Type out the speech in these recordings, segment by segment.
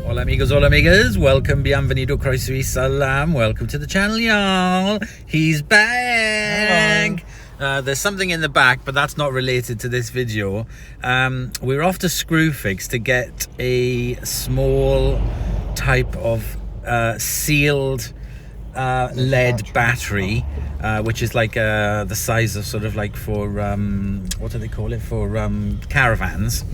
Hola amigos, hola amigas, welcome, bienvenido, croeso y salam, welcome to the channel, y'all. He's back. There's something in the back, but that's not related to this video. We're off to Screwfix to get a small type of sealed lead battery, which is like the size of sort of like for what do they call it, for caravans.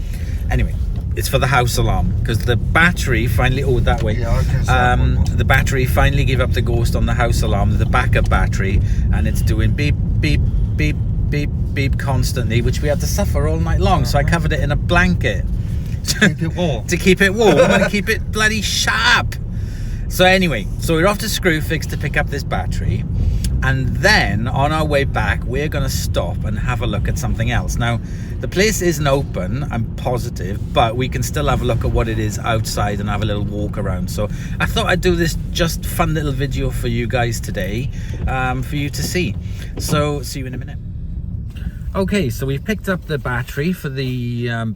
Anyway, it's for the house alarm, because the battery finally, the battery finally gave up the ghost on the house alarm, the backup battery, and it's doing beep beep beep beep beep constantly, which we had to suffer all night long. So I covered it in a blanket to keep it warm to keep it warm and keep it bloody sharp. So anyway, so we're off to Screwfix to pick up this battery, and then on our way back we're going to stop and have a look at something else. Now the place isn't open, I'm positive, but we can still have a look at what it is outside and have a little walk around. So I thought I'd do this just fun little video for you guys today, for you to see. So see you in a minute. Okay, so we've picked up the battery for the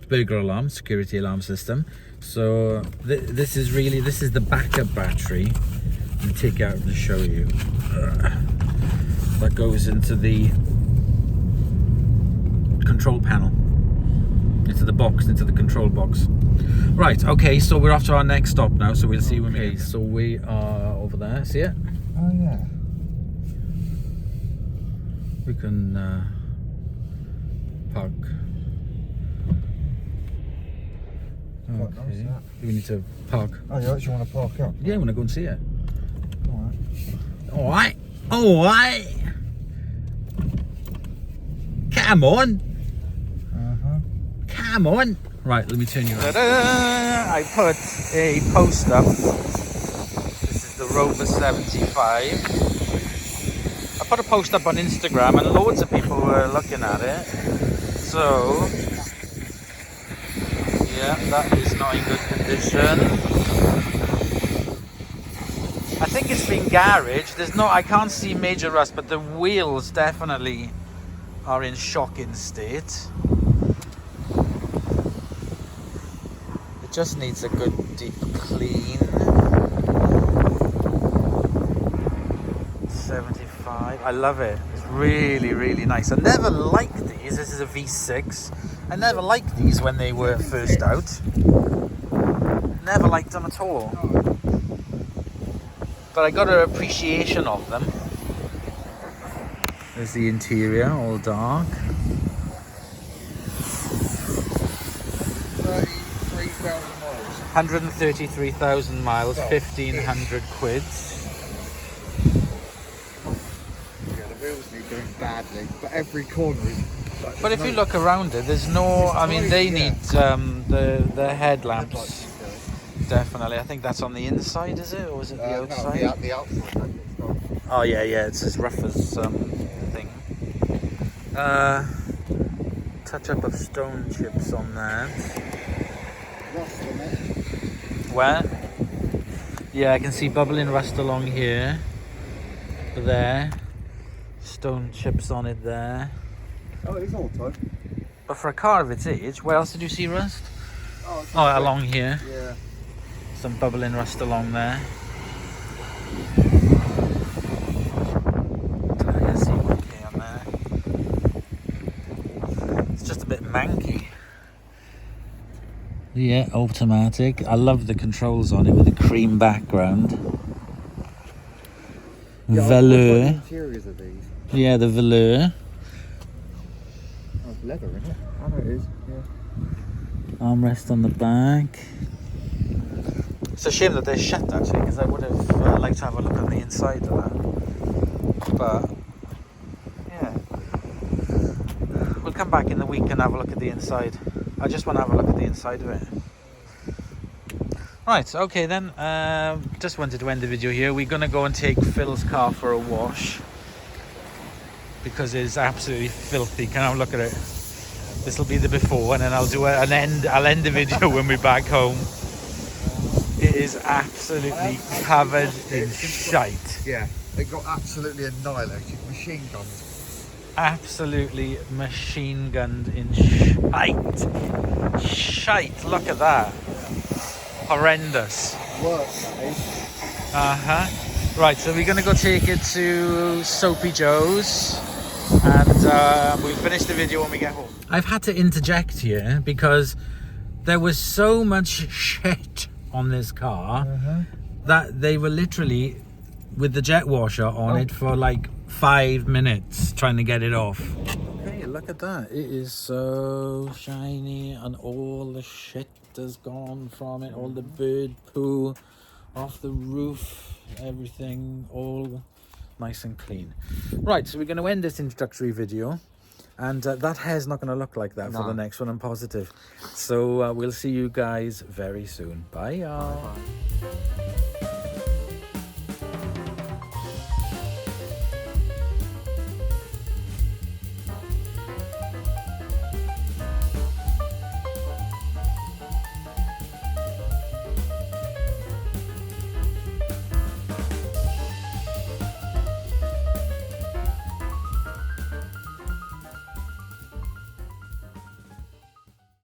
burglar alarm, security alarm system. So this is the backup battery. Let me take it out and show you. That goes into the control panel, into the box, into the control box. Right, okay, so we're off to our next stop now, so we'll see when we get. So we are over there, see it? Oh yeah. We can park. Okay, we need to park. Oh, you actually want to park up? Yeah, I want to go and see it. Alright. Alright. Come on. Come on. Right, let me turn you around. I put a post up. This is the Rover 75. I put a post up on Instagram and loads of people were looking at it. So, yeah, that is not in good condition. I think it's been garaged. I can't see major rust, but the wheels definitely are in shocking state. It just needs a good deep clean. 75. I love it. It's really, really nice. I never liked these. This is a V6. I never liked these when they were first out. Never liked them at all. But I got an appreciation of them. There's the interior, all dark. 133,000 miles, 1,500 quid. Yeah, the wheels need doing badly, but every corner is... Like, but if you look around it, there's no... I mean, they need the headlamps. Definitely. I think that's on the inside, is it? Or is it the outside? No, the outside. Oh, yeah, it's as rough as thing. Touch up of stone chips on that. Rust on it. Where? Yeah, I can see bubbling rust along here. There. Stone chips on it there. Oh, it's auto. But for a car of its age, where else did you see rust? Oh, along here. Yeah. Some bubbling rust along there. Tires seem okay on there. It's just a bit manky. Yeah, automatic. I love the controls on it with the cream background. Yeah, Velour. the interiors of these. Yeah, the velour. Oh, it's leather, isn't it? I know it is, yeah. Armrest on the back. It's a shame that they're shut actually, because I would have liked to have a look on the inside of that. But yeah, we'll come back in the week and have a look at the inside. I just want to have a look at the inside of it. Right, okay then. Just wanted to end the video here. We're gonna go and take Phil's car for a wash because it's absolutely filthy. Can I have a lock at it? This will be the before, and then I'll do I'll end the video when we're back home. It is absolutely covered in shite. Yeah, they got absolutely annihilated. Machine guns. Absolutely machine gunned in shite. Shite, look at that. Horrendous. Work, that is. Uh-huh. Right, so we're going to go take it to Soapy Joe's. And we'll finish the video when we get home. I've had to interject here because there was so much shit on this car that they were literally with the jet washer on it for like 5 minutes trying to get it off. Hey, look at that. It is so shiny and all the shit has gone from it. All the bird poo off the roof, everything all nice and clean. Right, so we're going to end this introductory video, and that hair's not going to look like that for the next one, I'm positive. So we'll see you guys very soon. Bye, y'all. Bye.